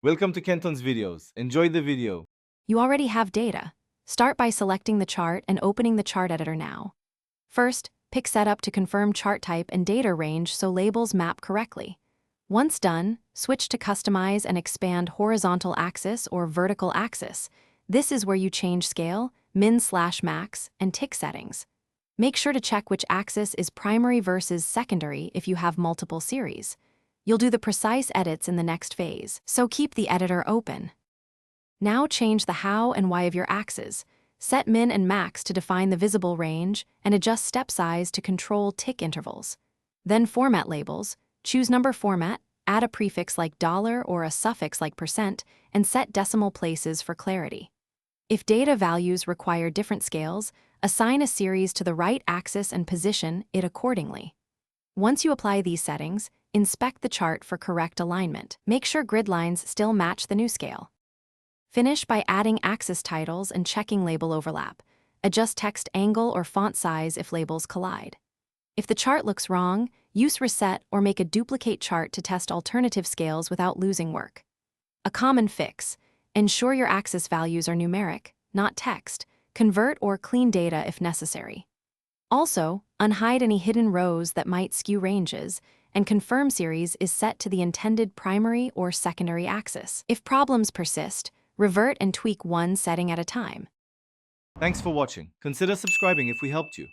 Welcome to Kenton's videos. Enjoy the video. You already have data. Start by selecting the chart and opening the chart editor now. First, pick Setup to confirm chart type and data range so labels map correctly. Once done, switch to Customize and expand horizontal axis or vertical axis. This is where you change scale, min/max, and tick settings. Make sure to check which axis is primary versus secondary if you have multiple series. You'll do the precise edits in the next phase, so keep the editor open. Now change the how and why of your axes. Set min and max to define the visible range and adjust step size to control tick intervals. Then format labels, choose number format, add a prefix like $ or a suffix like %, and set decimal places for clarity. If data values require different scales, assign a series to the right axis and position it accordingly. Once you apply these settings, inspect the chart for correct alignment. Make sure grid lines still match the new scale. Finish by adding axis titles and checking label overlap. Adjust text angle or font size if labels collide. If the chart looks wrong, use Reset or make a duplicate chart to test alternative scales without losing work. A common fix: ensure your axis values are numeric, not text. Convert or clean data if necessary. Also, unhide any hidden rows that might skew ranges, and confirm series is set to the intended primary or secondary axis. If problems persist, revert and tweak one setting at a time. Thanks for watching. Consider subscribing if we helped you.